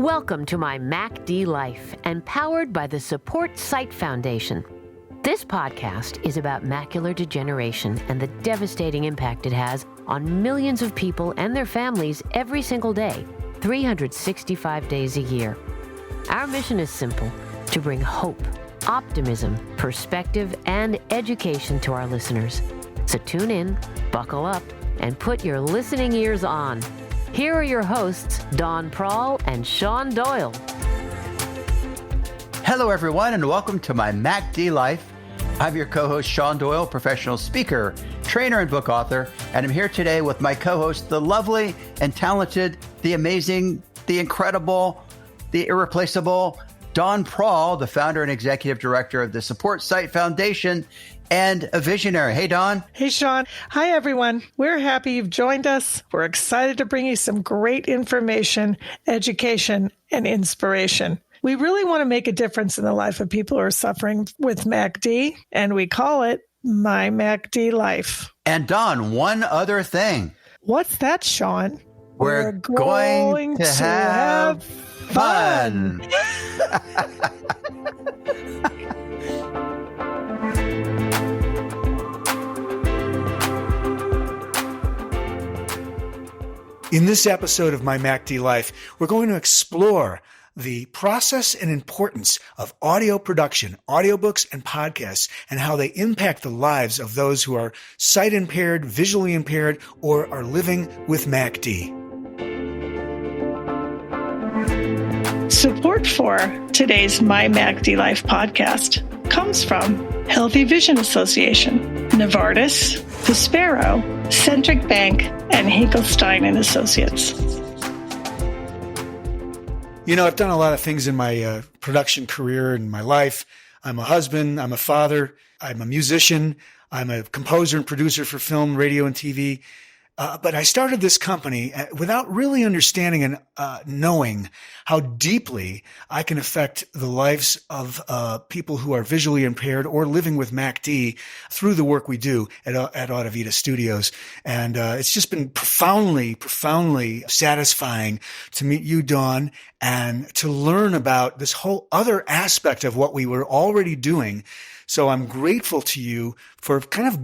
Welcome to MyMacDLife, and powered by the Supportsite Foundation. This podcast is about macular degeneration and the devastating impact it has on millions of people and their families every single day, 365 days a year. Our mission is simple: to bring hope, optimism, perspective, and education to our listeners. So tune in, buckle up, and put your listening ears on. Here are your hosts, Don Prahl and Sean Doyle. Hello, everyone, and welcome to MyMacDLife. I'm your co-host, Sean Doyle, professional speaker, trainer, and book author, and I'm here today with my co-host, the lovely and talented, the amazing, the incredible, the irreplaceable Don Prahl, the founder and executive director of the Supportsite Foundation, and a visionary. Hey, Don. Hey, Sean. Hi, everyone. We're happy you've joined us. We're excited to bring you some great information, education, and inspiration. We really want to make a difference in the life of people who are suffering with MACD, and we call it MyMacDLife. And Don, one other thing. What's that, Sean? We're going to have fun. In this episode of MyMacDLife, we're going to explore the process and importance of audio production, audiobooks, and podcasts, and how they impact the lives of those who are sight impaired, visually impaired, or are living with MACD. Support for today's MyMacDLife podcast comes from Healthy Vision Association, Novartis, The Sparrow, Centric Bank, and Hinkelstein & Associates. You know, I've done a lot of things in my production career and my life. I'm a husband, I'm a father, I'm a musician, I'm a composer and producer for film, radio, and TV. But I started this company without really understanding and knowing how deeply I can affect the lives of people who are visually impaired or living with MACD through the work we do at Audavita Studios. And it's just been profoundly satisfying to meet you, Dawn, and to learn about this whole other aspect of what we were already doing. So I'm grateful to you for kind of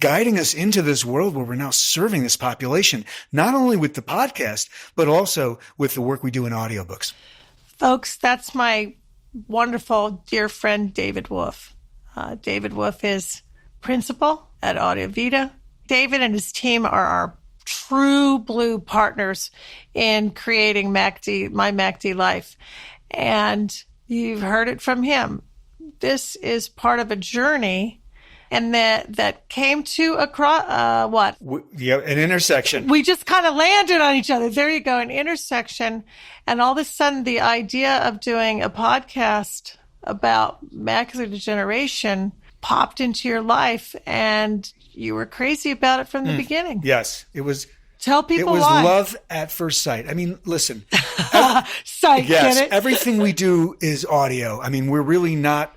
guiding us into this world where we're now serving this population, not only with the podcast, but also with the work we do in audiobooks. Folks, that's my wonderful dear friend, David Wolf. David Wolf is principal at Audavita. David and his team are our true blue partners in creating MyMacDLife. And you've heard it from him. This is part of a journey, and that came to an intersection. We just kind of landed on each other. There you go, an intersection. And all of a sudden, the idea of doing a podcast about macular degeneration popped into your life, and you were crazy about it from the beginning. Yes, it was. Tell people why. It was why. love at first sight. I mean, listen. Sight, yes, get it? Everything we do is audio. I mean, we're really not,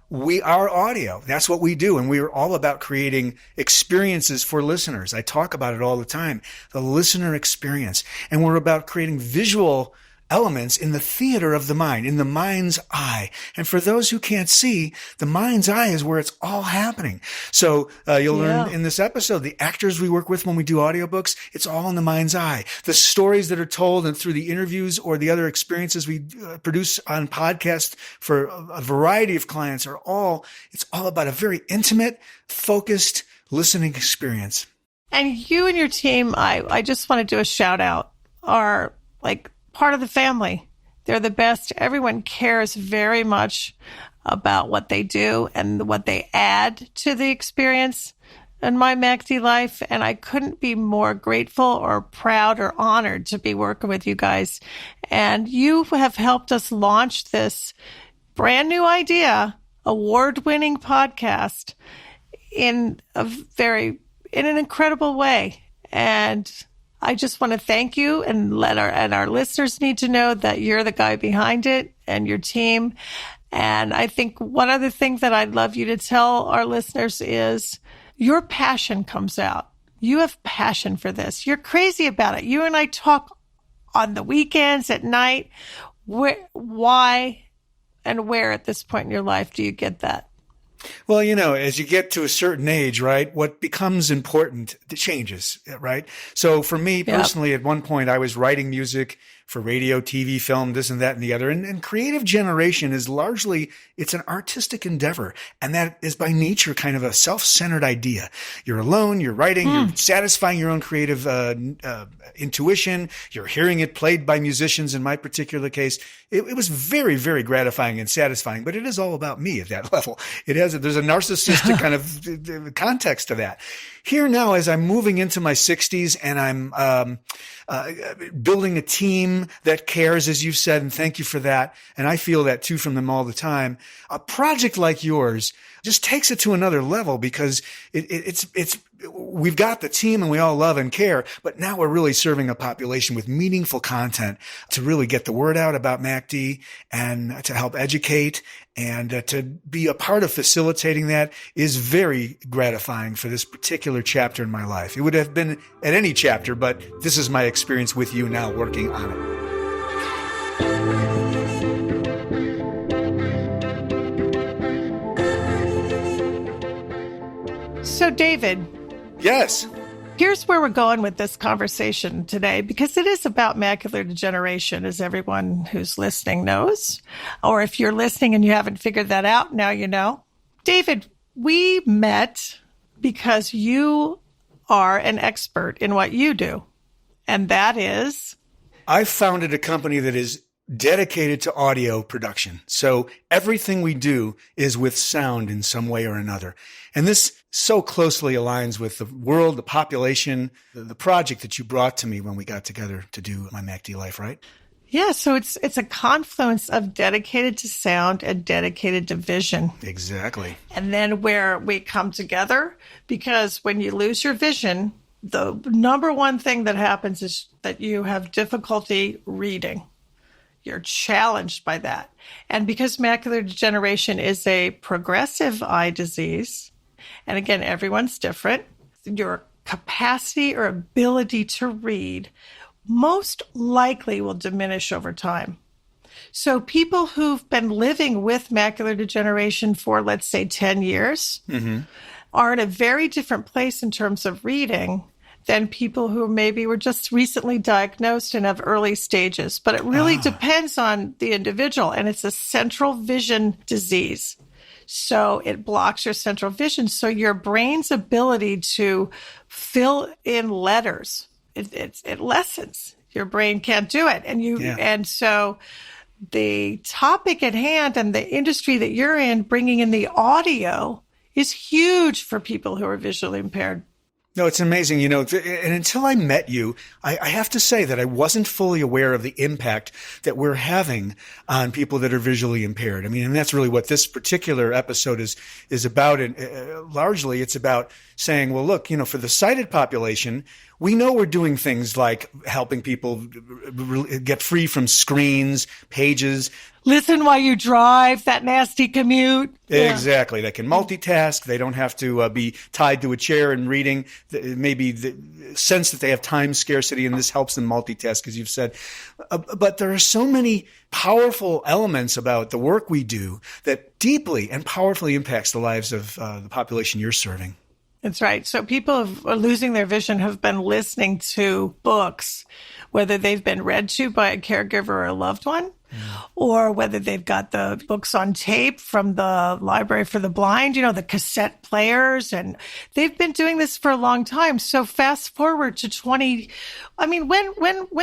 we are audio. That's what we do. And we are all about creating experiences for listeners. I talk about it all the time, the listener experience. And we're about creating visual elements in the theater of the mind, in the mind's eye. And for those who can't see, the mind's eye is where it's all happening. So you'll learn in this episode, the actors we work with when we do audiobooks, it's all in the mind's eye. The stories that are told and through the interviews or the other experiences we produce on podcasts for a variety of clients it's all about a very intimate, focused listening experience. And you and your team, I just want to do a shout out, are like part of the family. They're the best. Everyone cares very much about what they do and what they add to the experience in MyMacDLife. And I couldn't be more grateful or proud or honored to be working with you guys. And you have helped us launch this brand new idea, award-winning podcast in an incredible way. And I just want to thank you and our listeners need to know that you're the guy behind it and your team. And I think one other thing that I'd love you to tell our listeners is your passion comes out. You have passion for this. You're crazy about it. You and I talk on the weekends, at night. Why and where at this point in your life do you get that? Well, as you get to a certain age, right, what becomes important changes, right? So for me personally, at one point I was writing music for radio, TV, film, this and that and the other. And creative generation is largely, it's an artistic endeavor. And that is by nature kind of a self-centered idea. You're alone, you're writing, you're satisfying your own creative intuition. You're hearing it played by musicians. In my particular case, it was very, very gratifying and satisfying, but it is all about me at that level. There's a narcissistic kind of context to that. Here now, as I'm moving into my 60s and I'm building a team that cares, as you've said, and thank you for that. And I feel that too from them all the time. A project like yours just takes it to another level because we've got the team and we all love and care, but now we're really serving a population with meaningful content to really get the word out about MacD and to help educate and to be a part of facilitating that is very gratifying for this particular chapter in my life. It would have been at any chapter, but this is my experience with you now working on it. So, David. Yes. Here's where we're going with this conversation today, because it is about macular degeneration, as everyone who's listening knows. Or if you're listening and you haven't figured that out, now you know. David, we met because you are an expert in what you do. And that is? I founded a company that is dedicated to audio production. So everything we do is with sound in some way or another. And this so closely aligns with the world, the population, the project that you brought to me when we got together to do MyMacDLife, right? Yeah, so it's a confluence of dedicated to sound and dedicated to vision. Exactly. And then where we come together, because when you lose your vision, the number one thing that happens is that you have difficulty reading. You're challenged by that. And because macular degeneration is a progressive eye disease, and again, everyone's different, your capacity or ability to read most likely will diminish over time. So people who've been living with macular degeneration for, let's say, 10 years are in a very different place in terms of reading than people who maybe were just recently diagnosed and have early stages. But it really depends on the individual, and it's a central vision disease. So it blocks your central vision. So your brain's ability to fill in letters, it lessens. Your brain can't do it. And so the topic at hand and the industry that you're in, bringing in the audio, is huge for people who are visually impaired. No, it's amazing. And until I met you, I have to say that I wasn't fully aware of the impact that we're having on people that are visually impaired. I mean, and that's really what this particular episode is about. And largely it's about saying, well, look, for the sighted population, we know we're doing things like helping people get free from screens, pages. Listen while you drive, that nasty commute. Exactly. They can multitask. They don't have to be tied to a chair and reading. Maybe the sense that they have time scarcity, and this helps them multitask, as you've said. But there are so many powerful elements about the work we do that deeply and powerfully impacts the lives of the population you're serving. That's right. So people who are losing their vision have been listening to books, whether they've been read to by a caregiver or a loved one, or whether they've got the books on tape from the Library for the Blind, the cassette players, and they've been doing this for a long time. So fast forward to when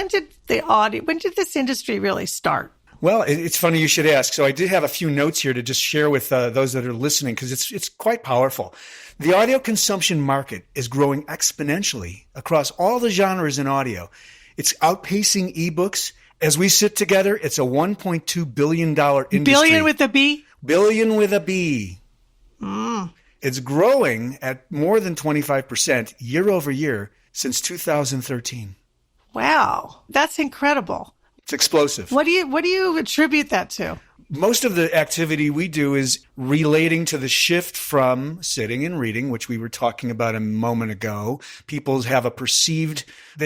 did this industry really start? Well, it's funny you should ask. So I did have a few notes here to just share with those that are listening, because it's quite powerful. The audio consumption market is growing exponentially across all the genres in audio. It's outpacing ebooks. As we sit together, it's a $1.2 billion industry. Billion with a B? Billion with a B. It's growing at more than 25% year over year since 2013. Wow, that's incredible. It's explosive. What do you attribute that to? most of the activity we do is relating to the shift from sitting and reading, which we were talking about a moment ago. People have they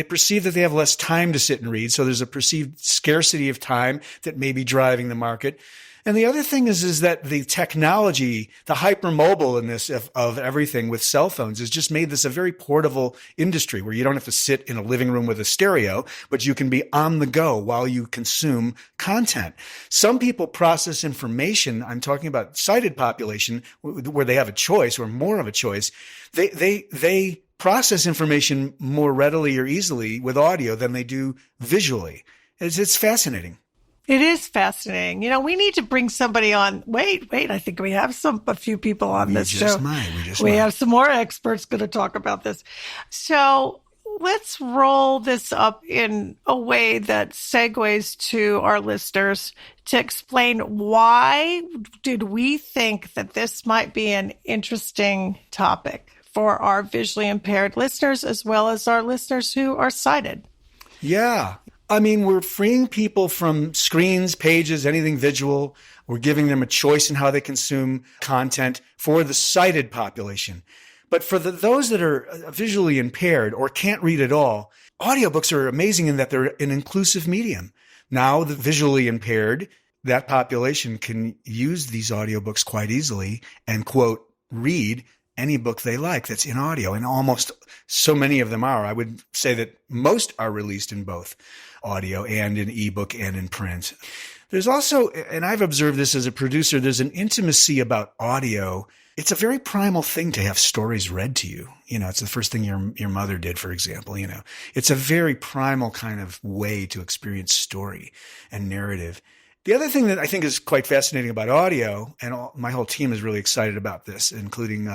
perceive that they have less time to sit and read. So there's a perceived scarcity of time that may be driving the market. And the other thing is that the technology, the hypermobileness of everything with cell phones has just made this a very portable industry where you don't have to sit in a living room with a stereo, but you can be on the go while you consume content. Some people process information. I'm talking about sighted population where they have a choice or more of a choice. They process information more readily or easily with audio than they do visually. It's fascinating. It is fascinating. We need to bring somebody on. Wait, I think we have a few people on this show. We have some more experts going to talk about this. So let's roll this up in a way that segues to our listeners to explain why did we think that this might be an interesting topic for our visually impaired listeners as well as our listeners who are sighted. Yeah. I mean, we're freeing people from screens, pages, anything visual. We're giving them a choice in how they consume content for the sighted population. But for those that are visually impaired or can't read at all, audiobooks are amazing in that they're an inclusive medium. Now, the visually impaired, that population can use these audiobooks quite easily and, quote, read any book they like that's in audio. And almost so many of them are. I would say that most are released in both audio and in ebook and in print. There's also, and I've observed this as a producer, there's an intimacy about audio. It's a very primal thing to have stories read to you. It's the first thing your mother did, for example. It's a very primal kind of way to experience story and narrative. The other thing that I think is quite fascinating about audio, and my whole team is really excited about this, including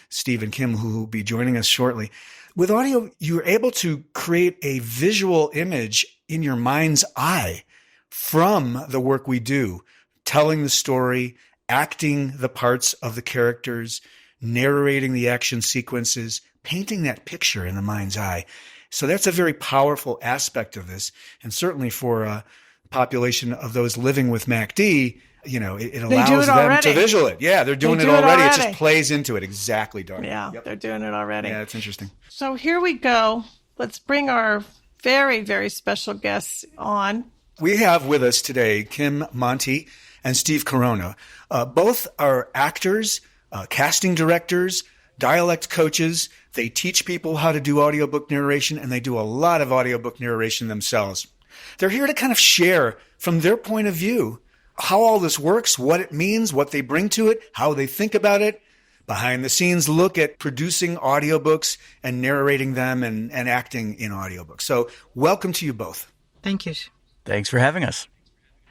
Steve and Kim, who will be joining us shortly. With audio, you're able to create a visual image in your mind's eye from the work we do, telling the story, acting the parts of the characters, narrating the action sequences, painting that picture in the mind's eye. So that's a very powerful aspect of this. And certainly for a population of those living with MacD, it allows them to visual it. Yeah, they're doing it already. It just plays into it. Exactly, Darn. Yeah, yep. They're doing it already. Yeah, it's interesting. So here we go. Let's bring our very, very special guests on. We have with us today Kim, Monty, and Steve Corona. Both are actors, casting directors, dialect coaches. They teach people how to do audiobook narration, and they do a lot of audiobook narration themselves. They're here to kind of share from their point of view how all this works, what it means, what they bring to it, how they think about it. Behind the scenes look at producing audiobooks and narrating them and acting in audiobooks. So welcome to you both. Thank you. Thanks for having us.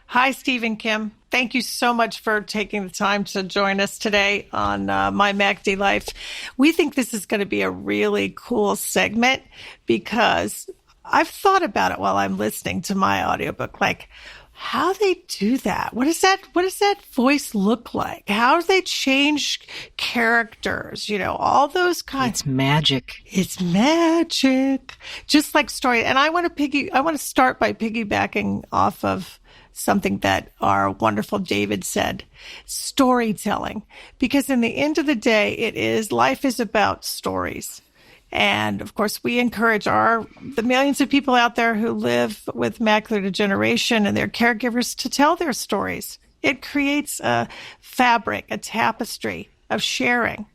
Hi, Steve and Kim. Thank you so much for taking the time to join us today on MyMacDLife. We think this is going to be a really cool segment because I've thought about it while I'm listening to my audiobook, like how they do that. What does that voice look like? How do they change characters? All those kinds. It's magic. It's magic. Just like story. And I want to start by piggybacking off of something that our wonderful David said, storytelling. Because in the end of the day, life is about stories. And of course, we encourage the millions of people out there who live with macular degeneration and their caregivers to tell their stories. It creates a fabric, a tapestry of sharing.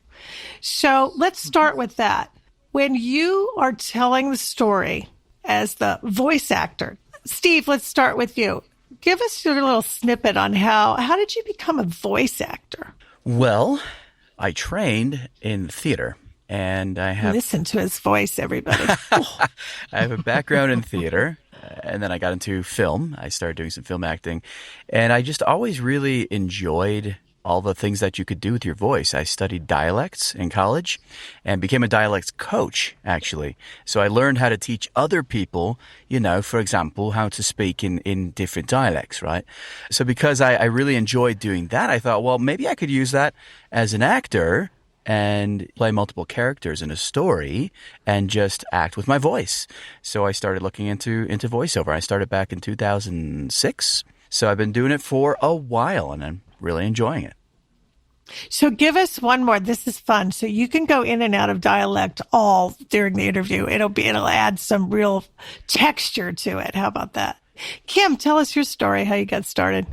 So let's start with that. When you are telling the story as the voice actor, Steve, let's start with you. Give us your little snippet on how did you become a voice actor? Well, I trained in theater. And I have... Listen to his voice, everybody. I have a background in theater, and then I got into film. I started doing some film acting, and I just always really enjoyed all the things that you could do with your voice. I studied dialects in college and became a dialects coach, actually. So I learned how to teach other people, for example, how to speak in different dialects, right? So because I really enjoyed doing that, I thought, well, maybe I could use that as an actor and play multiple characters in a story and just act with my voice. So I started looking into voiceover. I started back in 2006 So I've been doing it for a while, and I'm really enjoying it. So give us one more. This is fun. So you can go in and out of dialect all during the interview. It'll add some real texture to it. How about that? Kim, tell us your story, how you got started.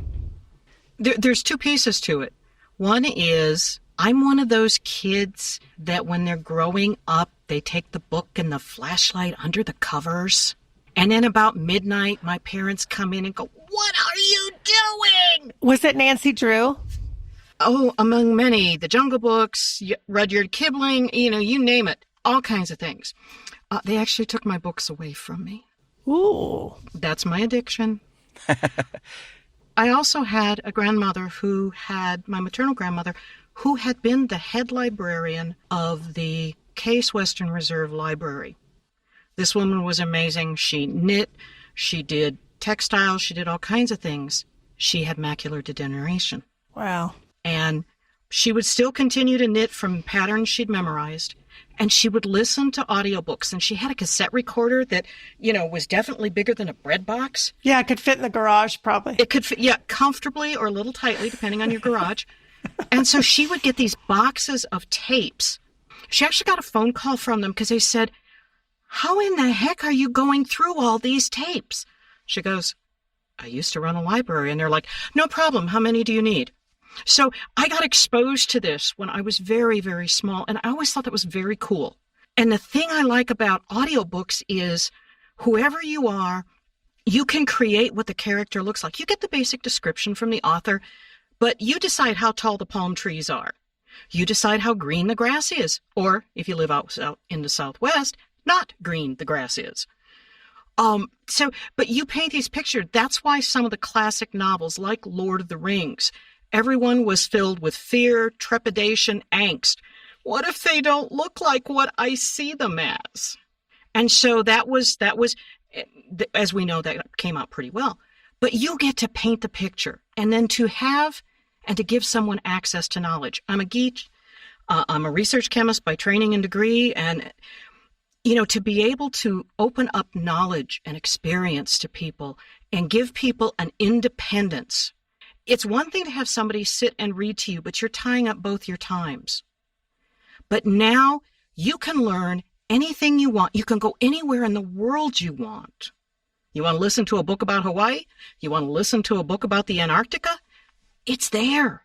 There's two pieces to it. One is I'm one of those kids that when they're growing up, they take the book and the flashlight under the covers. And then about midnight, my parents come in and go, "What are you doing?" Was it Nancy Drew? Oh, among many. The Jungle Books, Rudyard Kipling, you name it. All kinds of things. They actually took my books away from me. Ooh. That's my addiction. I also had a grandmother my maternal grandmother, who had been the head librarian of the Case Western Reserve Library. This woman was amazing. She knit, she did textiles, she did all kinds of things. She had macular degeneration. Wow. And she would still continue to knit from patterns she'd memorized. And she would listen to audiobooks. And she had a cassette recorder that, was definitely bigger than a bread box. Yeah, it could fit in the garage probably. It could fit, comfortably or a little tightly, depending on your garage. And so she would get these boxes of tapes. She actually got a phone call from them because they said, "How in the heck are you going through all these tapes?" She goes, "I used to run a library." And they're like, "No problem. How many do you need?" So I got exposed to this when I was very, very small, and I always thought that was very cool. And the thing I like about audiobooks is whoever you are, you can create what the character looks like. You get the basic description from the author, but you decide how tall the palm trees are. You decide how green the grass is, or if you live out in the Southwest, not green the grass is. But you paint these pictures. That's why some of the classic novels, like Lord of the Rings, everyone was filled with fear, trepidation, angst. What if they don't look like what I see them as? And so that was, as we know, that came out pretty well. But you get to paint the picture, and then to give someone access to knowledge. I'm a geek. I'm a research chemist by training and degree, and to be able to open up knowledge and experience to people and give people an independence. It's one thing to have somebody sit and read to you, but you're tying up both your times. But now you can learn anything you want. You can go anywhere in the world you want. You want to listen to a book about Hawaii? You want to listen to a book about the Antarctica? It's there.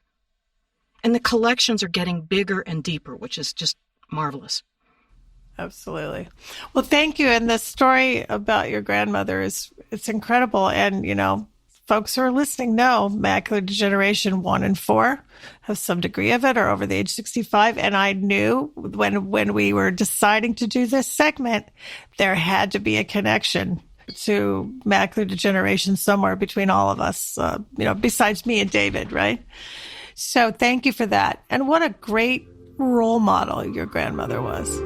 And the collections are getting bigger and deeper, which is just marvelous. Absolutely. Well, thank you. And the story about your grandmother it's incredible. And, folks who are listening know macular degeneration 1 and 4 have some degree of it or over the age 65. And I knew when we were deciding to do this segment, there had to be a connection to macular degeneration somewhere between all of us, besides me and David, right? So thank you for that. And what a great role model your grandmother was.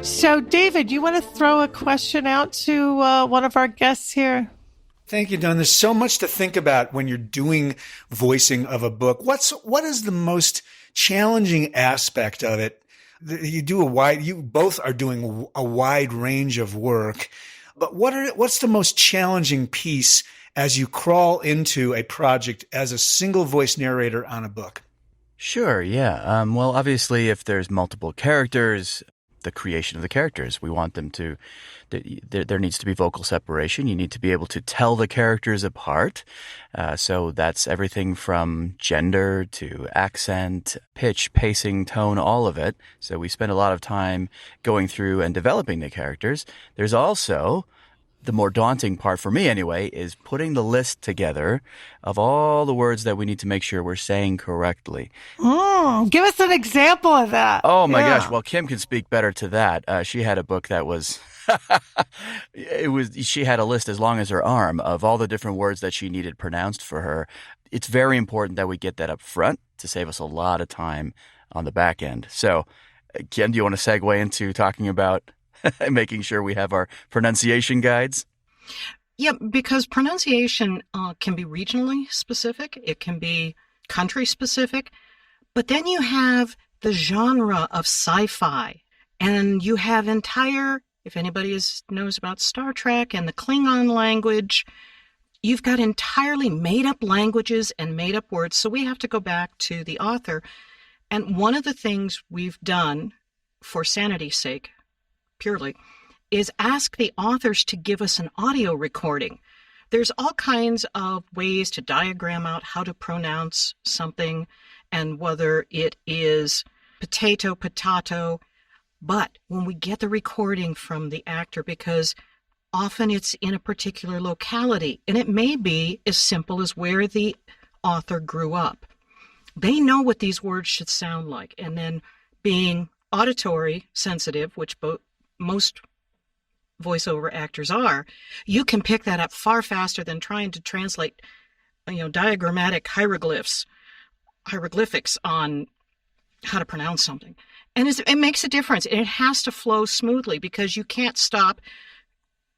So, David, you want to throw a question out to one of our guests here? Thank you, Dawn. There's so much to think about when you're doing voicing of a book. What is the most challenging aspect of it? You both are doing a wide range of work, but what's the most challenging piece as you crawl into a project as a single voice narrator on a book? Sure, yeah. Well, obviously, if there's multiple characters, the creation of the characters, we want them to, there needs to be vocal separation. You need to be able to tell the characters apart. So that's everything from gender to accent, pitch, pacing, tone, all of it. So we spend a lot of time going through and developing the characters. There's also the more daunting part for me anyway is putting the list together of all the words that we need to make sure we're saying correctly. Give us an example of that. Oh my gosh. Well, Kim can speak better to that. She had a book that was, she had a list as long as her arm of all the different words that she needed pronounced for her. It's very important that we get that up front to save us a lot of time on the back end. So Kim, do you want to segue into talking about making sure we have our pronunciation guides? Yeah, because pronunciation can be regionally specific. It can be country specific. But then you have the genre of sci-fi. And you have if anybody knows about Star Trek and the Klingon language, you've got entirely made-up languages and made-up words. So we have to go back to the author. And one of the things we've done, for sanity's sake, purely, is ask the authors to give us an audio recording. There's all kinds of ways to diagram out how to pronounce something and whether it is potato, but when we get the recording from the actor, because often it's in a particular locality, and it may be as simple as where the author grew up. They know what these words should sound like, and then being auditory sensitive, which most voiceover actors are, you can pick that up far faster than trying to translate, diagrammatic hieroglyphics on how to pronounce something. And it makes a difference. It has to flow smoothly because you can't stop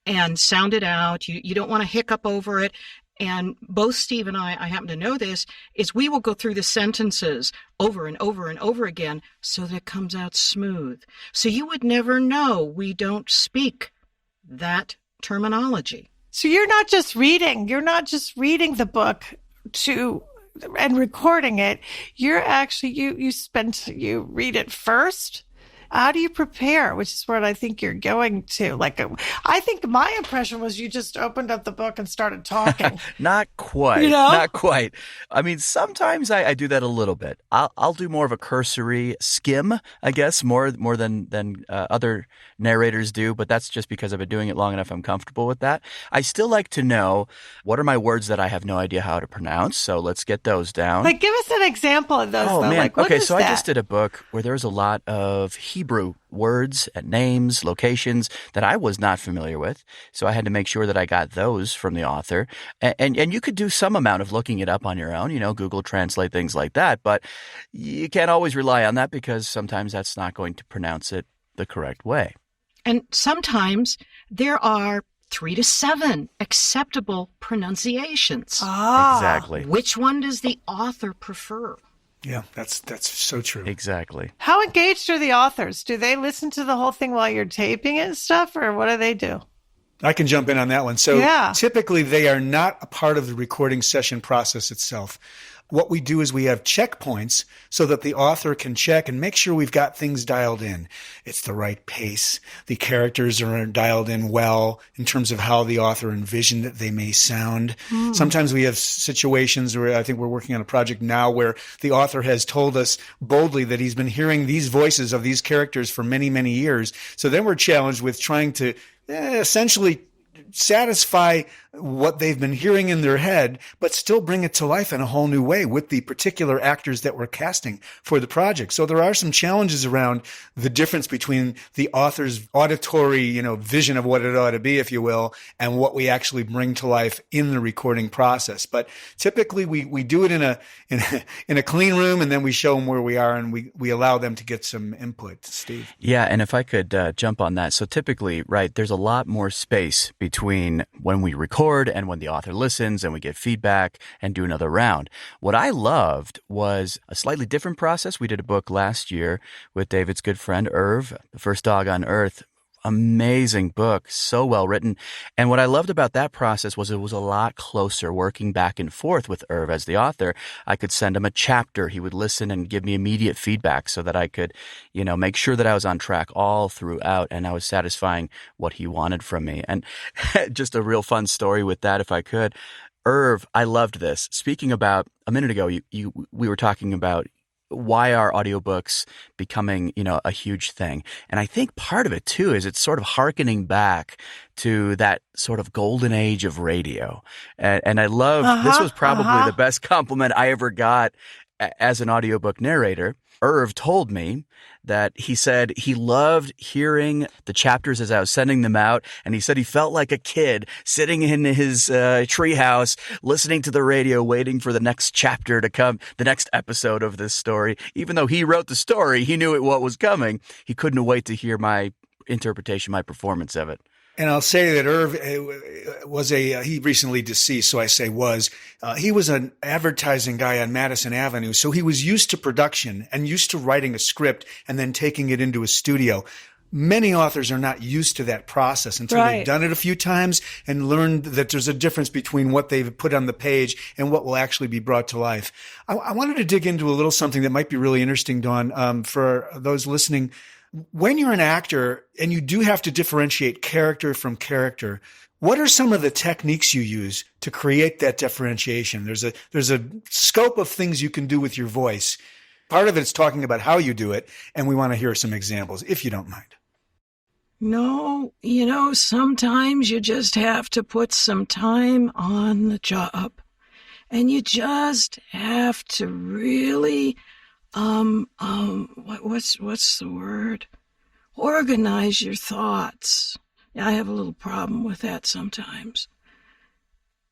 and sound it out. You don't want to hiccup over it. And both Steve and I happen to know this, is we will go through the sentences over and over and over again so that it comes out smooth. So you would never know we don't speak that terminology. So you're not just reading the book and recording it. You're actually, you read it first. How do you prepare? Which is what I think you're going to. I think my impression was you just opened up the book and started talking. Not quite. Not quite. I mean, sometimes I do that a little bit. I'll do more of a cursory skim, I guess, more than other narrators do. But that's just because I've been doing it long enough. I'm comfortable with that. I still like to know what are my words that I have no idea how to pronounce. So let's get those down. Give us an example of those. Oh, though. man. What okay, is so that? I just did a book where there was a lot of Hebrew words and names, locations that I was not familiar with. So I had to make sure that I got those from the author. And you could do some amount of looking it up on your own, Google Translate, things like that. But you can't always rely on that because sometimes that's not going to pronounce it the correct way. And sometimes there are 3 to 7 acceptable pronunciations. Exactly. Which one does the author prefer? Yeah, that's so true. Exactly. How engaged are the authors? Do they listen to the whole thing while you're taping it and stuff, or what do they do? I can jump in on that one. So typically they are not a part of the recording session process itself. What we do is we have checkpoints so that the author can check and make sure we've got things dialed in. It's the right pace. The characters are dialed in well in terms of how the author envisioned that they may sound. Sometimes we have situations where I think we're working on a project now where the author has told us boldly that he's been hearing these voices of these characters for many, many years. So then we're challenged with trying to essentially satisfy what they've been hearing in their head, but still bring it to life in a whole new way with the particular actors that we're casting for the project. So there are some challenges around the difference between the author's auditory, vision of what it ought to be, if you will, and what we actually bring to life in the recording process. But typically we do it in a clean room, and then we show them where we are, and we allow them to get some input. Steve? Yeah, and if I could jump on that. So typically, right, there's a lot more space between when we record and when the author listens and we get feedback and do another round. What I loved was a slightly different process. We did a book last year with David's good friend, Irv, The First Dog on Earth. Amazing book, so well written. And what I loved about that process was it was a lot closer, working back and forth with Irv as the author. I could send him a chapter. He would listen and give me immediate feedback so that I could, make sure that I was on track all throughout and I was satisfying what he wanted from me. And just a real fun story with that, if I could. Irv, I loved this. Speaking about a minute ago, we were talking about why are audiobooks becoming, a huge thing? And I think part of it too is it's sort of hearkening back to that sort of golden age of radio. And I love, this was probably the best compliment I ever got as an audiobook narrator. Irv told me that he said he loved hearing the chapters as I was sending them out. And he said he felt like a kid sitting in his treehouse, listening to the radio, waiting for the next chapter to come, the next episode of this story. Even though he wrote the story, he knew what was coming. He couldn't wait to hear my interpretation, my performance of it. And I'll say that Irv was he recently deceased, so I say he was an advertising guy on Madison Avenue. So he was used to production and used to writing a script and then taking it into a studio. Many authors are not used to that process until they've done it a few times and learned that there's a difference between what they've put on the page and what will actually be brought to life. I wanted to dig into a little something that might be really interesting, Dawn, for those listening. When you're an actor and you do have to differentiate character from character, what are some of the techniques you use to create that differentiation? There's a scope of things you can do with your voice. Part of it's talking about how you do it, and we want to hear some examples, if you don't mind. No, sometimes you just have to put some time on the job. And you just have to really what's the word? Organize your thoughts. I have a little problem with that sometimes.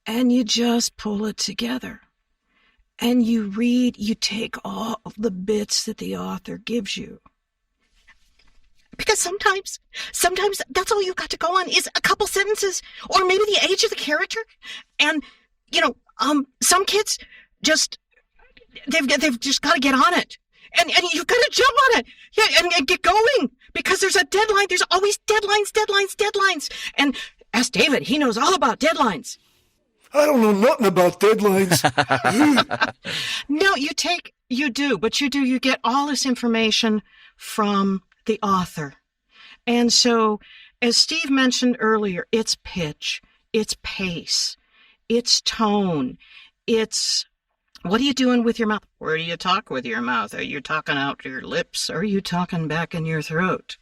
And you just pull it together. And you take all the bits that the author gives you. Because sometimes that's all you've got to go on is a couple sentences or maybe the age of the character. And, some kids they've just got to get on it. And you've got to jump on it. Yeah, and get going. Because there's a deadline. There's always deadlines. And ask David. He knows all about deadlines. I don't know nothing about deadlines. No, you get all this information from the author. And so, as Steve mentioned earlier, it's pitch, it's pace, it's tone, it's what are you doing with your mouth? Where do you talk with your mouth? Are you talking out your lips? Or are you talking back in your throat?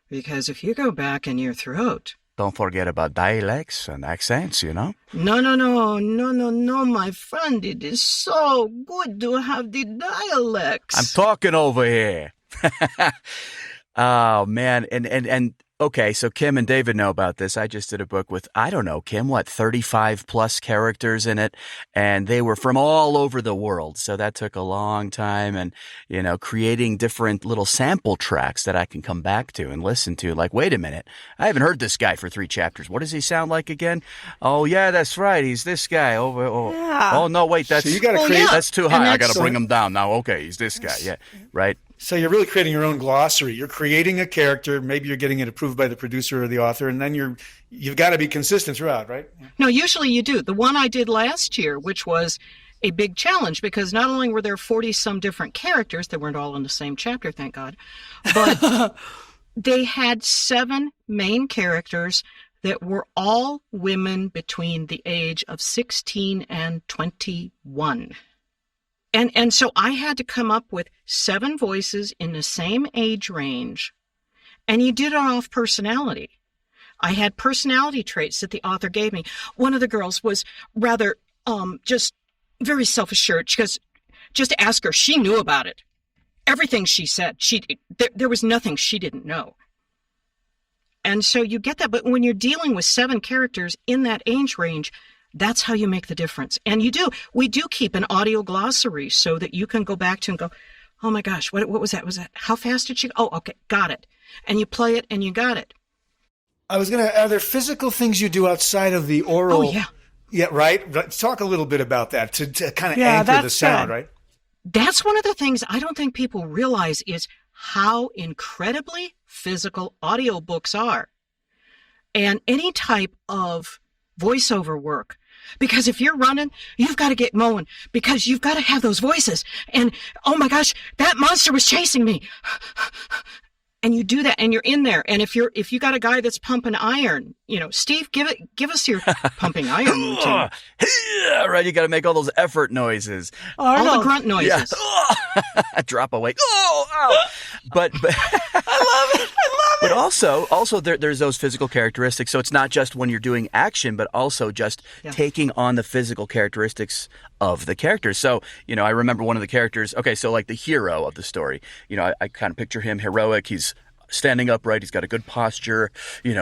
Because if you go back in your throat... Don't forget about dialects and accents, No, my friend. It is so good to have the dialects. I'm talking over here. Oh, man. And okay, so Kim and David know about this. I just did a book with, I don't know, Kim, 35 plus characters in it, and they were from all over the world. So that took a long time, and, creating different little sample tracks that I can come back to and listen to. Like, wait a minute, I haven't heard this guy for 3 chapters. What does he sound like again? Oh, yeah, that's right. He's this guy. Oh no, wait, that's, so you gotta create, that's too high. I got to bring him down now. Okay, he's this guy. Yeah, right. So you're really creating your own glossary. You're creating a character. Maybe you're getting it approved by the producer or the author, and then you've got to be consistent throughout, right? No, usually you do. The one I did last year, which was a big challenge, because not only were there 40-some different characters, they weren't all in the same chapter, thank God, but they had 7 main characters that were all women between the age of 16 and 21. And so I had to come up with 7 voices in the same age range, and you did it off personality. I had personality traits that the author gave me. One of the girls was rather just very self-assured. Because just ask her, she knew about it. Everything she said, there was nothing she didn't know. And so you get that, but when you're dealing with 7 characters in that age range, that's how you make the difference. And we do keep an audio glossary so that you can go back to and go, oh my gosh, what was that? How fast did she go? Oh, okay, got it. And you play it and you got it. are there physical things you do outside of the oral? Oh, yeah. Yeah, right? Let's talk a little bit about that to kind of anchor the sound, right? That's one of the things I don't think people realize is how incredibly physical audiobooks are. And any type of voiceover work. Because if you're running, you've got to get mowing because you've got to have those voices. And, oh my gosh, that monster was chasing me. And you do that and you're in there. And if you got a guy that's pumping iron, Steve, give us your pumping iron routine. Right. You got to make all those effort noises. All the grunt noises. Yeah. Drop away. Oh, ow. But I love it. But also there's those physical characteristics. So it's not just when you're doing action, but also just taking on the physical characteristics of the characters. So, I remember one of the characters, okay, so like the hero of the story, I kind of picture him heroic. He's standing upright. He's got a good posture,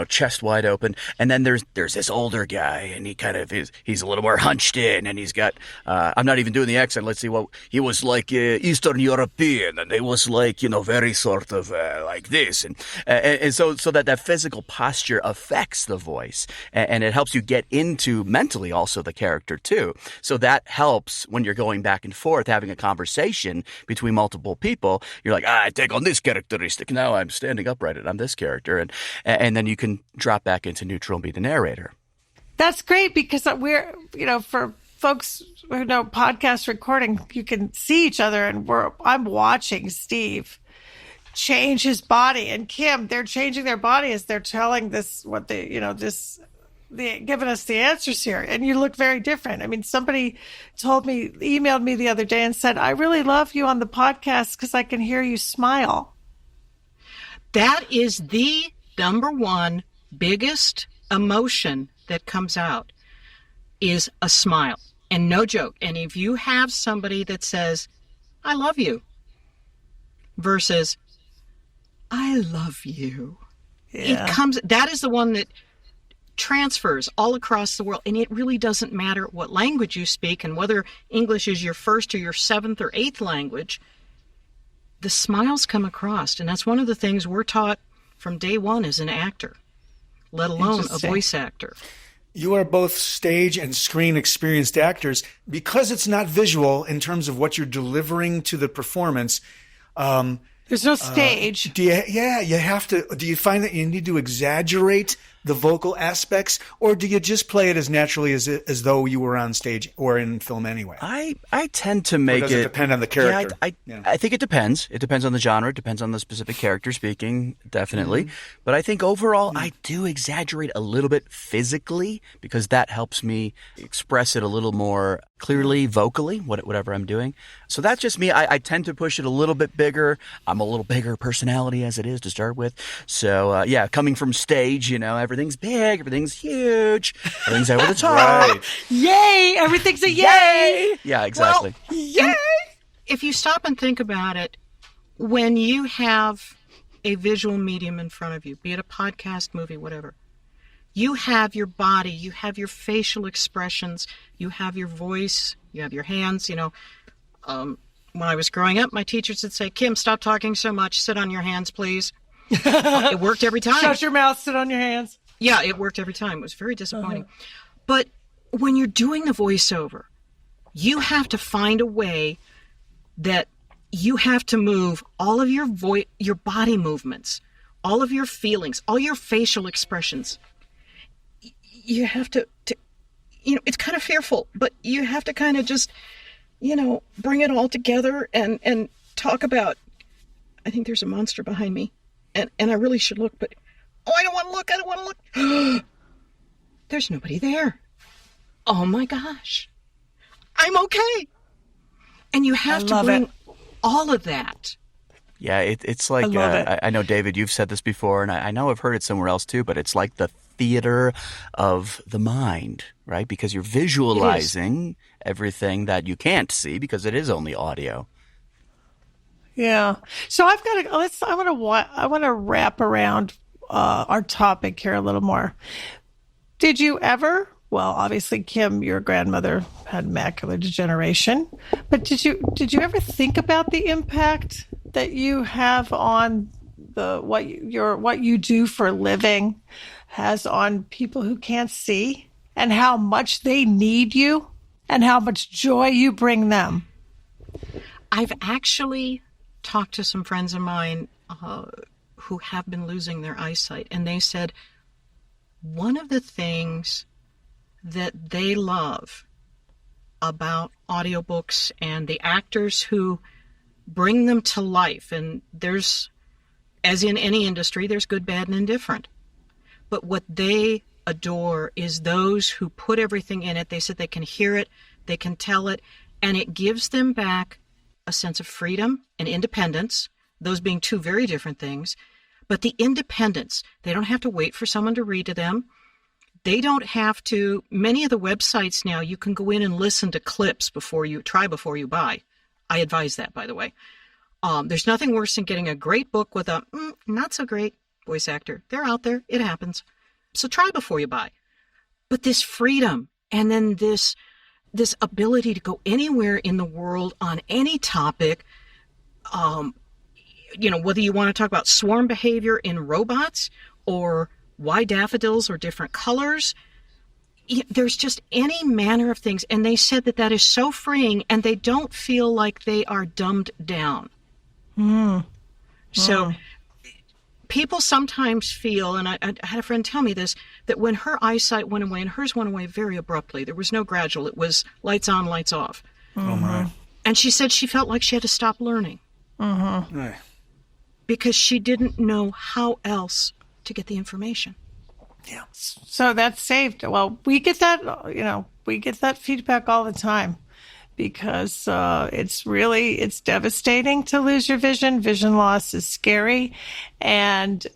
chest wide open. And then there's this older guy, and he kind of he's a little more hunched in, and he's got, I'm not even doing the accent. Let's see. Well, he was like Eastern European, and it was like, very sort of like this. And so that physical posture affects the voice, and it helps you get into mentally also the character too. So that helps when you're going back and forth, having a conversation between multiple people. You're like, I take on this characteristic. Now I'm standing upright and I'm this character. And then you can drop back into neutral and be the narrator. That's great, because we're, for folks who know podcast recording, you can see each other, and I'm watching Steve change his body, and Kim, they're changing their body as they're telling this, giving us the answers here. And you look very different. I mean, somebody emailed me the other day and said, I really love you on the podcast because I can hear you smile. That is the number one biggest emotion that comes out, is a smile. And no joke. And if you have somebody that says, I love you, versus, I love you. Yeah. That is the one that transfers all across the world. And it really doesn't matter what language you speak and whether English is your first or your seventh or eighth language. The smiles come across. And that's one of the things we're taught from day one as an actor, let alone a voice actor. You are both stage and screen experienced actors. Because it's not visual in terms of what you're delivering to the performance. There's no stage. Do you find that you need to exaggerate the vocal aspects, or do you just play it as naturally as though you were on stage or in film anyway? I tend to make does it depend on the character? Yeah, I think it depends. It depends on the genre. It depends on the specific character speaking, definitely. Mm-hmm. But I think overall, I do exaggerate a little bit physically, because that helps me express it a little more clearly vocally, whatever I'm doing. So that's just me. I tend to push it a little bit bigger. I'm a little bigger personality as it is to start with. So coming from stage, everything's big, everything's huge, everything's over the top. Right. Yay! Everything's a yay! Yeah, exactly. Well, yay! If you stop and think about it, when you have a visual medium in front of you, be it a podcast, movie, whatever, you have your body, you have your facial expressions, you have your voice, you have your hands. When I was growing up, my teachers would say, Kim, stop talking so much. Sit on your hands, please. It worked every time. Shut your mouth, sit on your hands. Yeah, it worked every time. It was very disappointing. But when you're doing the voiceover, you have to find a way that you have to move all of your body movements, all of your feelings, all your facial expressions. You have to it's kind of fearful, but you have to kind of just, bring it all together and talk about, I think there's a monster behind me, and I really should look, but, I don't want to look. There's nobody there. Oh my gosh. I'm okay. And you have to bring all of that. Yeah, it's like, I know, David, you've said this before, and I know I've heard it somewhere else too, but it's like the theater of the mind, right? Because you're visualizing everything that you can't see, because it is only audio. Yeah. So I've got to, I want to wrap around our topic here a little more. Did you ever, well, obviously, Kim, your grandmother had macular degeneration, but did you ever think about the impact that you have on what you do for a living has on people who can't see, and how much they need you and how much joy you bring them? I've actually talked to some friends of mine who have been losing their eyesight, and they said one of the things that they love about audiobooks and the actors who bring them to life, and there's, as in any industry, there's good, bad, and indifferent. But what they adore is those who put everything in it. They said they can hear it, they can tell it, and it gives them back a sense of freedom and independence, those being two very different things. But the independence, they don't have to wait for someone to read to them. They don't have to, many of the websites now, you can go in and listen to clips before you buy. I advise that, by the way. There's nothing worse than getting a great book with a not so great voice actor. They're out there. It happens. So try before you buy. But this freedom, and then this ability to go anywhere in the world on any topic, whether you want to talk about swarm behavior in robots or why daffodils are different colors, there's just any manner of things. And they said that is so freeing, and they don't feel like they are dumbed down. So people sometimes feel, and I had a friend tell me this, that when her eyesight went away, and hers went away very abruptly, there was no gradual, it was lights on, lights off. Oh, my. And she said she felt like she had to stop learning. Right. Because she didn't know how else to get the information. Yeah. So that's saved. Well, we get that feedback all the time, because it's devastating to lose your vision. Vision loss is scary. And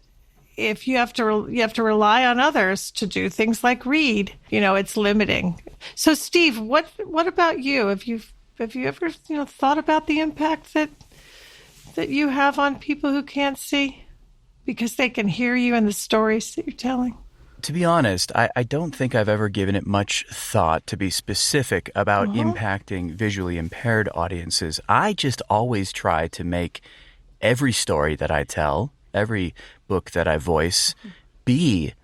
if you have to rely on others to do things like read, it's limiting. So Steve, what about you? Have you ever, thought about the impact that you have on people who can't see because they can hear you in the stories that you're telling? To be honest, I don't think I've ever given it much thought to be specific about impacting visually impaired audiences. I just always try to make every story that I tell, every book that I voice, be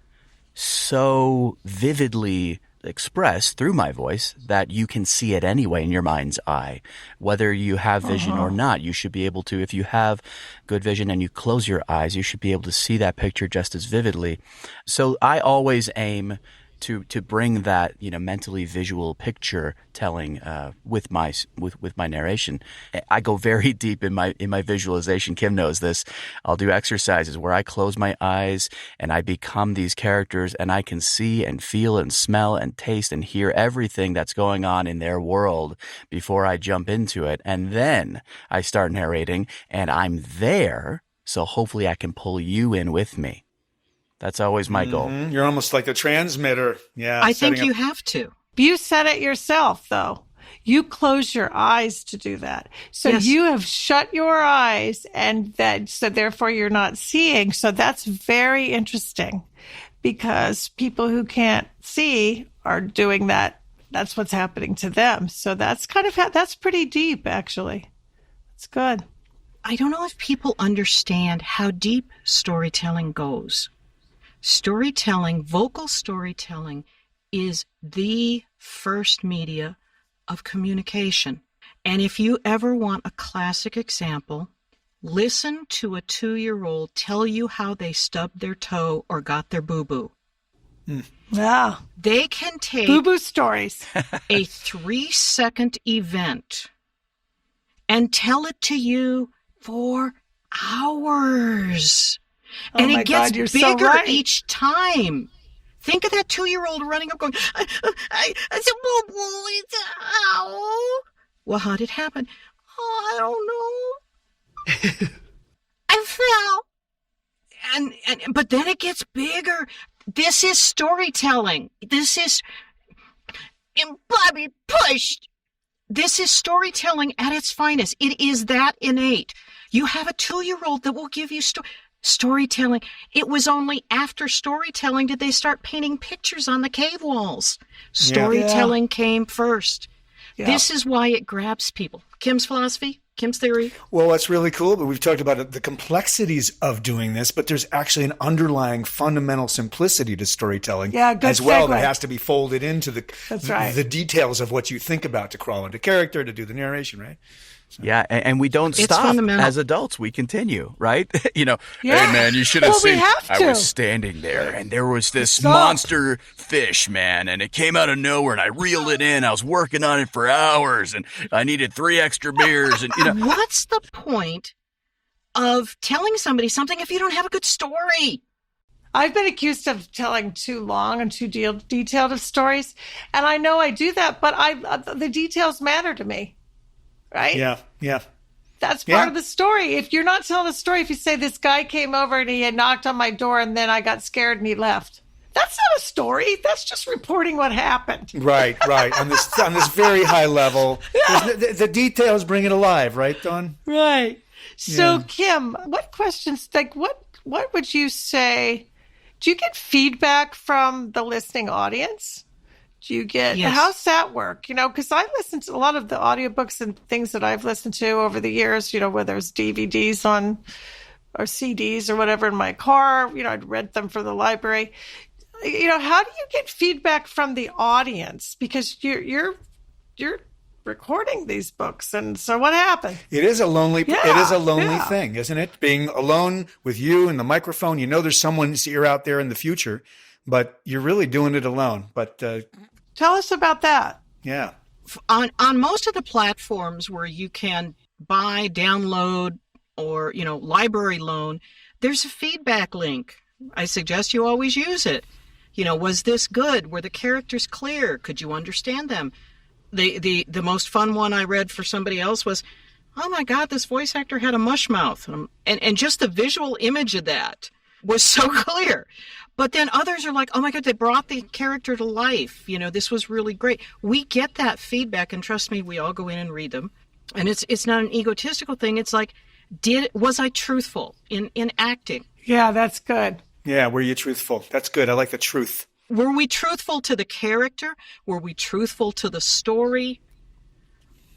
so vividly expressed through my voice that you can see it anyway in your mind's eye. Whether you have vision or not, you should be able to, if you have good vision and you close your eyes, you should be able to see that picture just as vividly. So I always aim to bring that, mentally visual picture telling with my narration. I go very deep in my visualization. Kim knows this. I'll do exercises where I close my eyes and I become these characters, and I can see and feel and smell and taste and hear everything that's going on in their world before I jump into it. And then I start narrating, and I'm there, so hopefully I can pull you in with me. That's always my goal. You're almost like a transmitter. Yeah. I think you have to. You said it yourself, though. You close your eyes to do that. So Yes. you have shut your eyes, and so therefore you're not seeing. So that's very interesting, because people who can't see are doing that. That's what's happening to them. So that's that's pretty deep, actually. It's good. I don't know if people understand how deep storytelling goes. Storytelling, vocal storytelling, is the first media of communication. And if you ever want a classic example, listen to a 2-year-old tell you how they stubbed their toe or got their boo-boo. Yeah. They can take Boo-boo stories. a 3-second event and tell it to you for hours. Oh And my it gets God, you're bigger so right. each time. Think of that 2-year-old running up going, I said, ow. Well, how did it happen? Oh, I don't know. I fell. But then it gets bigger. This is storytelling. This is, and Bobby pushed. This is storytelling at its finest. It is that innate. You have a 2-year-old that will give you storytelling. It was only after storytelling did they start painting pictures on the cave walls. Storytelling came first. Yeah. This is why it grabs people. Kim's philosophy, Kim's theory. Well, that's really cool, but we've talked about the complexities of doing this, but there's actually an underlying fundamental simplicity to storytelling as well that has to be folded into the details of what you think about to crawl into character, to do the narration, right? So. Yeah, and we don't stop as adults. We continue, right? Hey, man, you should have seen. I was standing there, and there was this monster fish, man, and it came out of nowhere, and I reeled it in. I was working on it for hours, and I needed 3 extra beers, and What's the point of telling somebody something if you don't have a good story? I've been accused of telling too long and too detailed of stories, and I know I do that, but the details matter to me. Right? Yeah. That's part of the story. If you're not telling a story, if you say this guy came over and he had knocked on my door and then I got scared and he left, That's not a story. That's just reporting what happened. Right. On this very high level. The details bring it alive, right, Dawn? Right. So, Yeah. Kim, what questions, like, what would you say? Do you get feedback from the listening audience? Do you get, Yes. how's that work? Because I listen to a lot of the audiobooks and things that I've listened to over the years, whether it's DVDs or CDs or whatever in my car, I'd rent them for the library. How do you get feedback from the audience? Because you're recording these books, and so what happened? It is a lonely Yeah. thing, isn't it? Being alone with you and the microphone. There's someone's ear out there in the future, but you're really doing it alone. But Tell us about that. yeah. On most of the platforms where you can buy, download, or library loan, there's a feedback link. I suggest you always use it. Was this good? Were the characters clear? Could you understand them? The most fun one I read for somebody else was, oh my God, this voice actor had a mush mouth, and just the visual image of that was so clear. But then others are like, oh my God, they brought the character to life. This was really great. We get that feedback, and trust me, we all go in and read them. And it's not an egotistical thing. It's like, was I truthful in acting? Yeah, that's good. Yeah, were you truthful? That's good. I like the truth. Were we truthful to the character? Were we truthful to the story?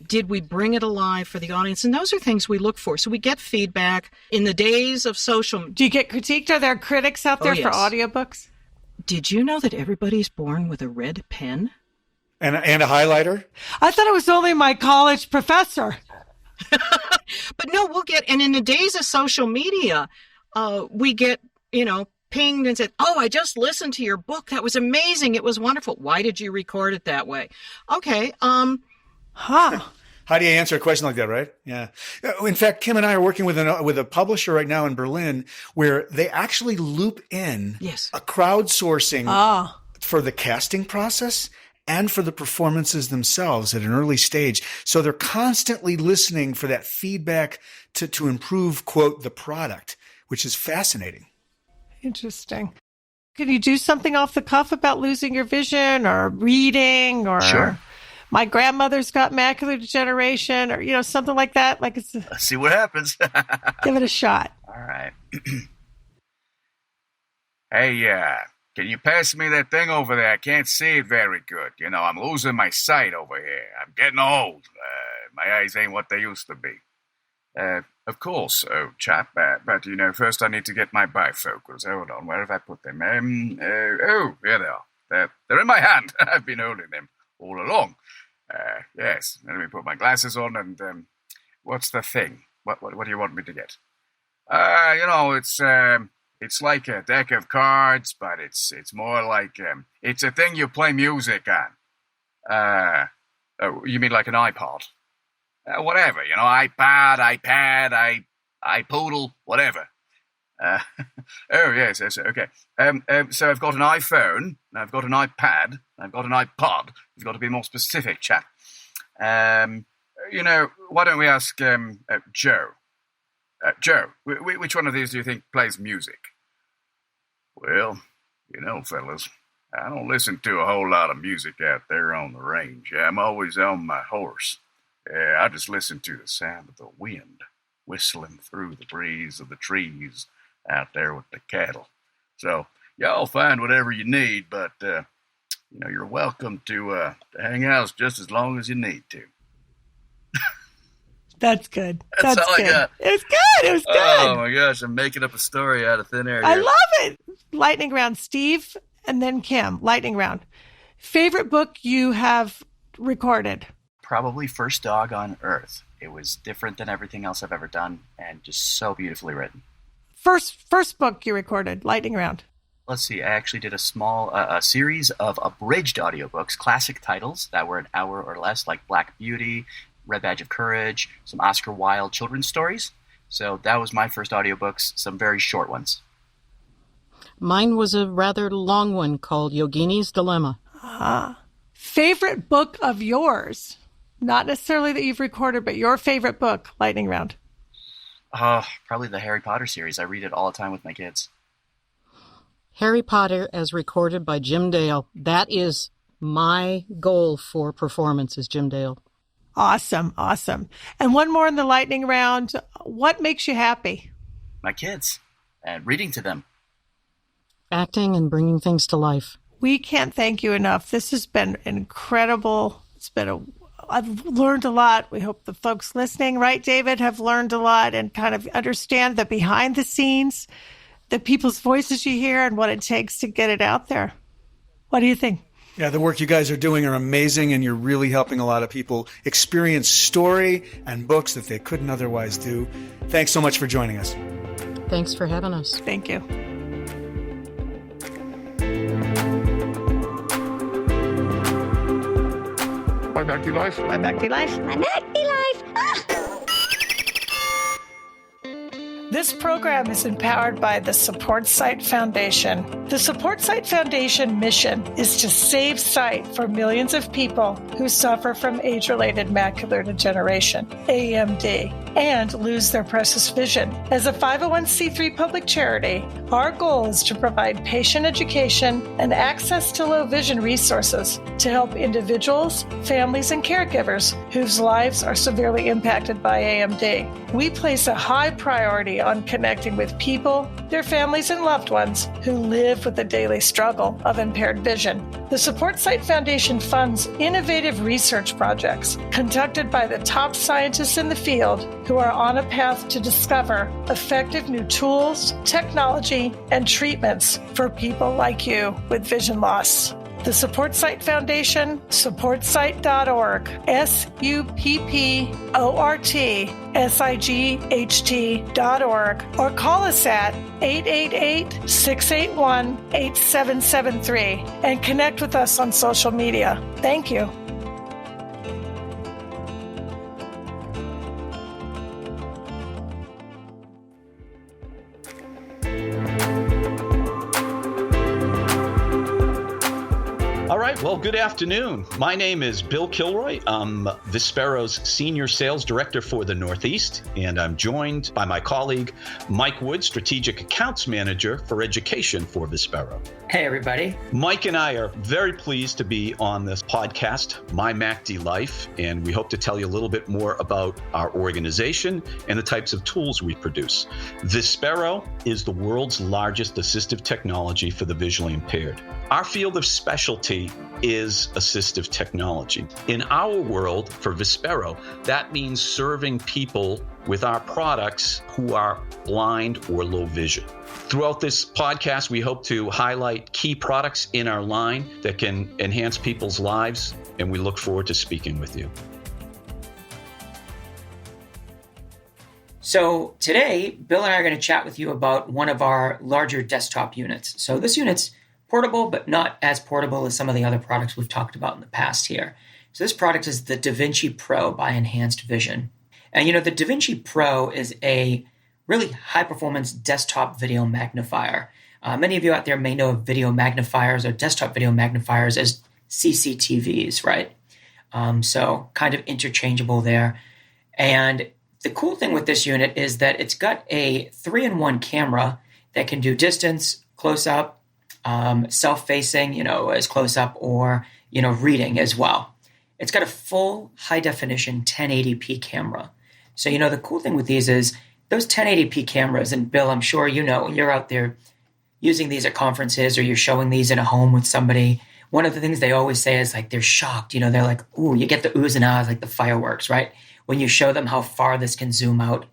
Did we bring it alive for the audience? And those are things we look for. So we get feedback in the days of social. Do you get critiqued? Are there critics out there for yes. audiobooks? Did you know that everybody's born with a red pen? And a highlighter? I thought it was only my college professor. But no, and in the days of social media, we get, pinged and said, oh, I just listened to your book. That was amazing. It was wonderful. Why did you record it that way? Okay. Huh. How do you answer a question like that, right? Yeah. In fact, Kim and I are working with a publisher right now in Berlin where they actually loop in Yes. a crowdsourcing Ah. for the casting process and for the performances themselves at an early stage. So they're constantly listening for that feedback to improve, quote, the product, which is fascinating. Interesting. Can you do something off the cuff about losing your vision or reading or Sure. my grandmother's got macular degeneration or, something like that? Like Let's see what happens. give it a shot. All right. Hey, can you pass me that thing over there? I can't see it very good. I'm losing my sight over here. I'm getting old. My eyes ain't what they used to be. Of course, chap, but first I need to get my bifocals. Hold on, where have I put them? Here they are. They're in my hand. I've been holding them all along. Yes, let me put my glasses on and, what's the thing? What do you want me to get? It's like a deck of cards, but it's more like, it's a thing you play music on. You mean like an iPod? Whatever, iPad, iPoodle, whatever. Oh, yes, okay. So I've got an iPhone, I've got an iPad, I've got an iPod. You've got to be more specific, chap. Why don't we ask Joe? Joe, which one of these do you think plays music? Well, fellas, I don't listen to a whole lot of music out there on the range. I'm always on my horse. I just listen to the sound of the wind whistling through the breeze of the trees out there with the cattle. So y'all find whatever you need, but you're welcome to hang out just as long as you need to. That's good. That's all good. I got. It's good. It was good. Oh my gosh, I'm making up a story out of thin air I here. love it. Lightning round, Steve, and then Kim. Lightning round. Favorite book you have recorded? Probably First Dog on Earth. It was different than everything else I've ever done and just so beautifully written. First book you recorded, lightning round. Let's see, I actually did a small a series of abridged audiobooks, classic titles that were an hour or less, like Black Beauty, Red Badge of Courage, some Oscar Wilde children's stories. So that was my first audiobooks, some very short ones. Mine was a rather long one called Yogini's Dilemma. Favorite book of yours? Not necessarily that you've recorded, but your favorite book, lightning round. Probably the Harry Potter series. I read it all the time with my kids. Harry Potter as recorded by Jim Dale. That is my goal for performance, is Jim Dale. Awesome. Awesome. And one more in the lightning round. What makes you happy? My kids and reading to them. Acting and bringing things to life. We can't thank you enough. This has been incredible. I've learned a lot. We hope the folks listening, right, David, have learned a lot and kind of understand the behind the scenes, the people's voices you hear and what it takes to get it out there. What do you think? Yeah, the work you guys are doing are amazing, and you're really helping a lot of people experience story and books that they couldn't otherwise do. Thanks so much for joining us. Thanks for having us. Thank you. MyMacDLife. MyMacDLife. MyMacDLife. This program is empowered by the Supportsite Foundation. The Supportsite Foundation mission is to save sight for millions of people who suffer from age-related macular degeneration, AMD, and lose their precious vision. As a 501c3 public charity, our goal is to provide patient education and access to low vision resources to help individuals, families, and caregivers whose lives are severely impacted by AMD. We place a high priority on connecting with people, their families, and loved ones who live with the daily struggle of impaired vision. The Supportsite Foundation funds innovative research projects conducted by the top scientists in the field who are on a path to discover effective new tools, technology, and treatments for people like you with vision loss. The Supportsite Foundation, supportsite.org, supportsight.org, or call us at 888-681-8773 and connect with us on social media. Thank you. All right, well, good afternoon. My name is Bill Kilroy. I'm Vispero's Senior Sales Director for the Northeast, and I'm joined by my colleague, Mike Wood, Strategic Accounts Manager for Education for Vispero. Hey, everybody. Mike and I are very pleased to be on this podcast, MyMacDLife, and we hope to tell you a little bit more about our organization and the types of tools we produce. Vispero is the world's largest assistive technology for the visually impaired. Our field of specialty is assistive technology. In our world, for Vispero, that means serving people with our products who are blind or low vision. Throughout this podcast, we hope to highlight key products in our line that can enhance people's lives, and we look forward to speaking with you. So today, Bill and I are going to chat with you about one of our larger desktop units. So this unit's portable, but not as portable as some of the other products we've talked about in the past here. So this product is the Davinci Pro by Enhanced Vision. And the Davinci Pro is a really high-performance desktop video magnifier. Many of you out there may know of video magnifiers or desktop video magnifiers as CCTVs, right? So kind of interchangeable there. And the cool thing with this unit is that it's got a 3-in-1 camera that can do distance, close-up, self-facing, as close-up, or, reading as well. It's got a full high-definition 1080p camera. So, the cool thing with these is those 1080p cameras, and Bill, I'm sure you're out there using these at conferences or you're showing these in a home with somebody. One of the things they always say is like they're shocked. They're like, ooh, you get the oohs and ahs like the fireworks, right? When you show them how far this can zoom out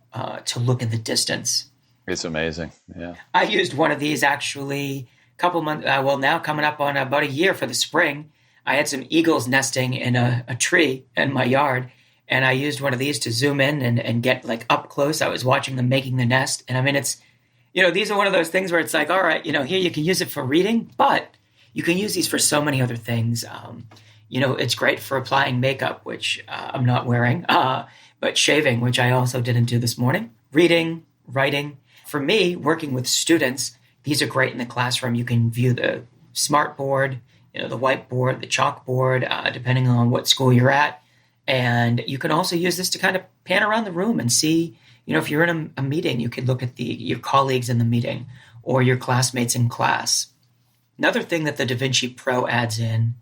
to look in the distance. It's amazing, yeah. I used one of these actually couple months, now coming up on about a year for the spring. I had some eagles nesting in a tree in my yard, and I used one of these to zoom in and get like up close. I was watching them making the nest. And I mean, it's, these are one of those things where it's like, all right, here you can use it for reading, but you can use these for so many other things. It's great for applying makeup, which I'm not wearing, but shaving, which I also didn't do this morning, reading, writing. For me, working with students, these are great in the classroom. You can view the smart board, the whiteboard, the chalkboard, depending on what school you're at. And you can also use this to kind of pan around the room and see, if you're in a meeting, you could look at your colleagues in the meeting, or your classmates in class. Another thing that the Davinci Pro adds in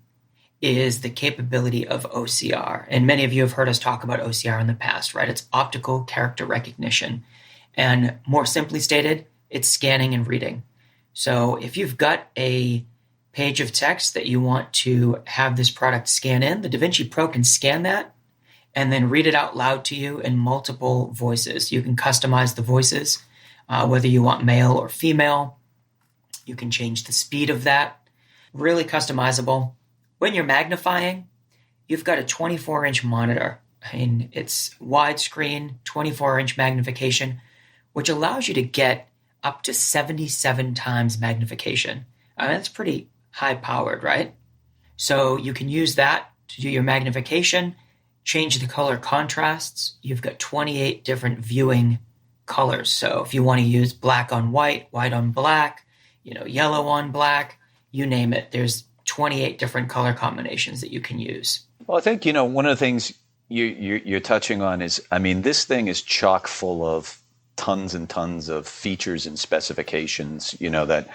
is the capability of OCR. And many of you have heard us talk about OCR in the past, right? It's optical character recognition. And more simply stated, it's scanning and reading. So if you've got a page of text that you want to have this product scan in, the Davinci Pro can scan that and then read it out loud to you in multiple voices. You can customize the voices, whether you want male or female. You can change the speed of that. Really customizable. When you're magnifying, you've got a 24-inch monitor. It's widescreen, 24-inch magnification, which allows you to get up to 77 times magnification. That's pretty high-powered, right? So you can use that to do your magnification, change the color contrasts. You've got 28 different viewing colors. So if you want to use black on white, white on black, yellow on black, you name it, there's 28 different color combinations that you can use. Well, I think, one of the things you're touching on is, this thing is chock full of tons and tons of features and specifications, that,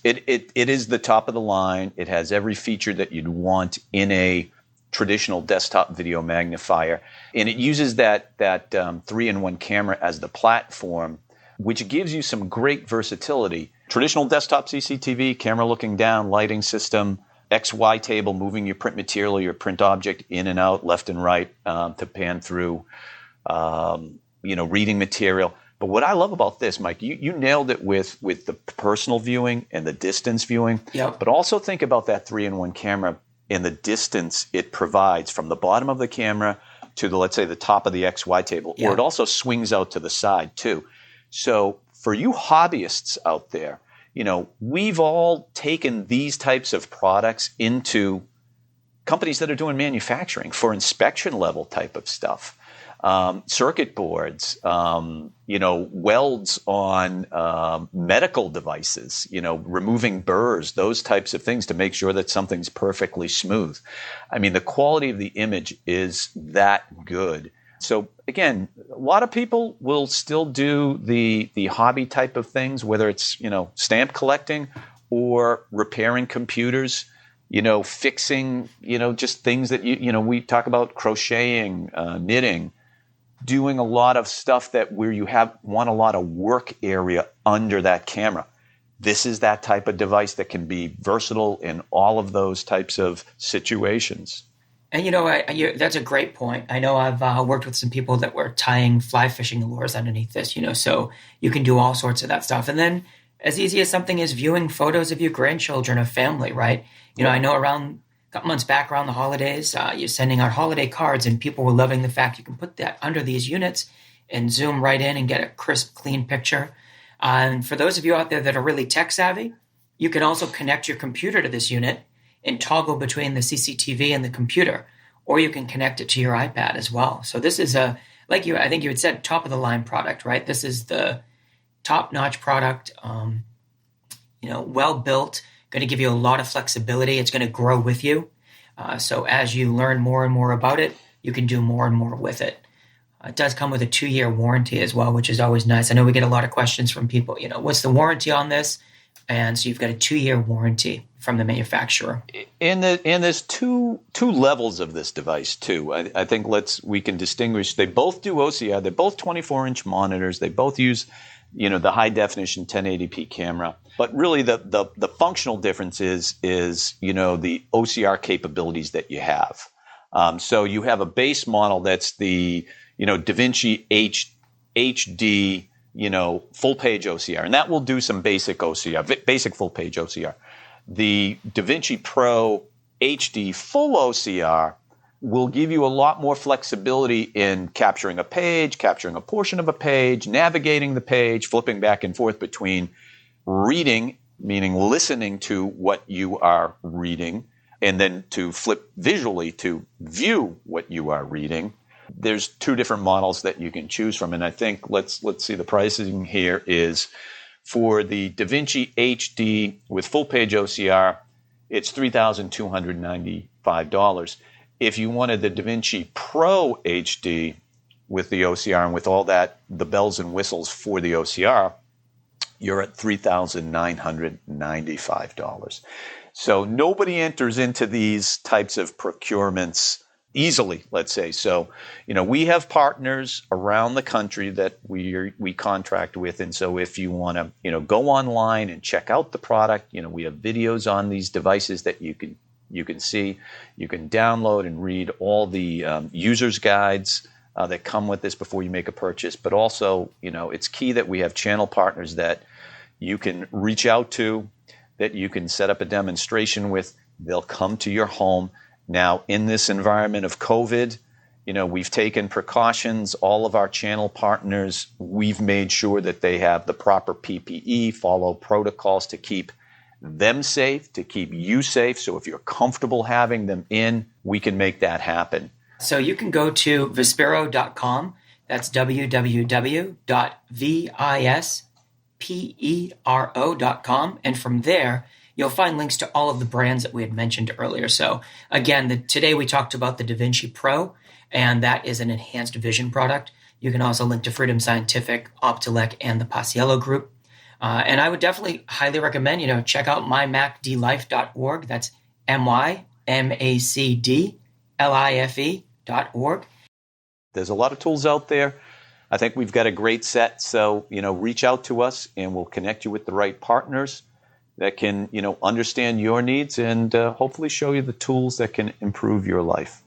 it is the top of the line. It has every feature that you'd want in a traditional desktop video magnifier. And it uses that 3-in-1 camera as the platform, which gives you some great versatility. Traditional desktop CCTV, camera looking down, lighting system, XY table, moving your print material, your print object in and out, left and right to pan through, reading material. But what I love about this, Mike, you nailed it with the personal viewing and the distance viewing. Yep. But also think about that 3-in-1 camera and the distance it provides from the bottom of the camera to let's say the top of the XY table, Yeah. or it also swings out to the side too. So for you hobbyists out there, we've all taken these types of products into companies that are doing manufacturing for inspection level type of stuff, circuit boards, welds on medical devices, removing burrs, those types of things to make sure that something's perfectly smooth. The quality of the image is that good. So again, a lot of people will still do the hobby type of things, whether it's, stamp collecting or repairing computers, fixing, just things that, we talk about crocheting, knitting, doing a lot of stuff where you want a lot of work area under that camera. This is that type of device that can be versatile in all of those types of situations. And that's a great point. I know I've worked with some people that were tying fly fishing lures underneath this, so you can do all sorts of that stuff. And then as easy as something as viewing photos of your grandchildren or family, right? I know around a couple months back around the holidays, you're sending out holiday cards and people were loving the fact you can put that under these units and zoom right in and get a crisp, clean picture. And for those of you out there that are really tech savvy, you can also connect your computer to this unit and toggle between the CCTV and the computer, or you can connect it to your iPad as well. So this is I think you had said, top of the line product, right? This is the top-notch product, well built, going to give you a lot of flexibility. It's going to grow with you. So as you learn more and more about it, you can do more and more with it. It does come with a 2-year warranty as well, which is always nice. I know we get a lot of questions from people, what's the warranty on this? And so you've got a 2-year warranty from the manufacturer. And there's two levels of this device too. I think we can distinguish. They both do OCR. They're both 24-inch monitors. They both use, the high definition 1080p camera. But really, the functional difference is the OCR capabilities that you have. So you have a base model that's the Davinci HD. Full page OCR, and that will do some basic OCR, basic full page OCR. The Davinci Pro HD full OCR will give you a lot more flexibility in capturing a page, capturing a portion of a page, navigating the page, flipping back and forth between reading, meaning listening to what you are reading, and then to flip visually to view what you are reading. There's 2 different models that you can choose from, and I think let's see, the pricing here is for the Davinci HD with full page OCR, it's $3,295. If you wanted the Davinci Pro HD with the OCR and with all that, the bells and whistles for the OCR, you're at $3,995. So nobody enters into these types of procurements easily, let's say. So, we have partners around the country that we contract with. And so if you want to, go online and check out the product, we have videos on these devices that you can see. You can download and read all the user's guides that come with this before you make a purchase. But also, it's key that we have channel partners that you can reach out to, that you can set up a demonstration with. They'll come to your home. Now, in this environment of COVID, we've taken precautions. All of our channel partners, we've made sure that they have the proper PPE, follow protocols to keep them safe, to keep you safe. So if you're comfortable having them in, we can make that happen. So you can go to vispero.com. That's www.vispero.com. And from there, you'll find links to all of the brands that we had mentioned earlier. So again, today we talked about the Davinci Pro, and that is an enhanced vision product. You can also link to Freedom Scientific, Optical, and the Paciello Group. And I would definitely highly recommend, check out MyMacDLife.org. That's MyMacDlife.org. There's a lot of tools out there. I think we've got a great set. So, reach out to us and we'll connect you with the right partners that can, understand your needs and hopefully show you the tools that can improve your life.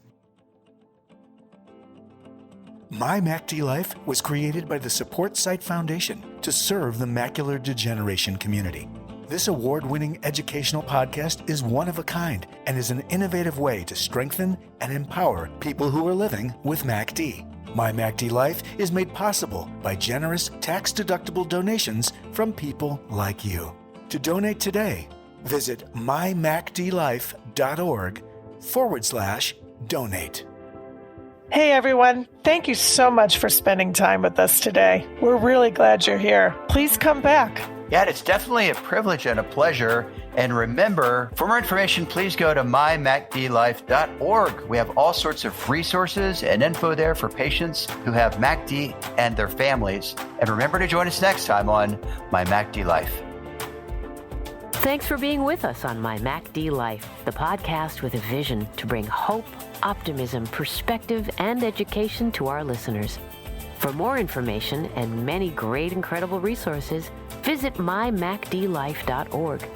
MyMacDLife was created by the Supportsite Foundation to serve the macular degeneration community. This award-winning educational podcast is one of a kind and is an innovative way to strengthen and empower people who are living with MacD. MyMacDLife is made possible by generous tax-deductible donations from people like you. To donate today, visit mymacdlife.org/donate. Hey everyone, thank you so much for spending time with us today. We're really glad you're here. Please come back. Yeah, it's definitely a privilege and a pleasure. And remember, for more information, please go to mymacdlife.org. We have all sorts of resources and info there for patients who have MacD and their families. And remember to join us next time on My MacD Life. Thanks for being with us on My MacD Life, the podcast with a vision to bring hope, optimism, perspective, and education to our listeners. For more information and many great, incredible resources, visit mymacdlife.org.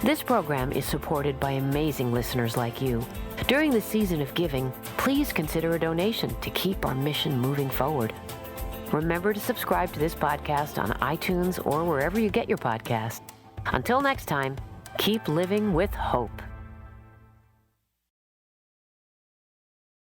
This program is supported by amazing listeners like you. During the season of giving, please consider a donation to keep our mission moving forward. Remember to subscribe to this podcast on iTunes or wherever you get your podcasts. Until next time, keep living with hope.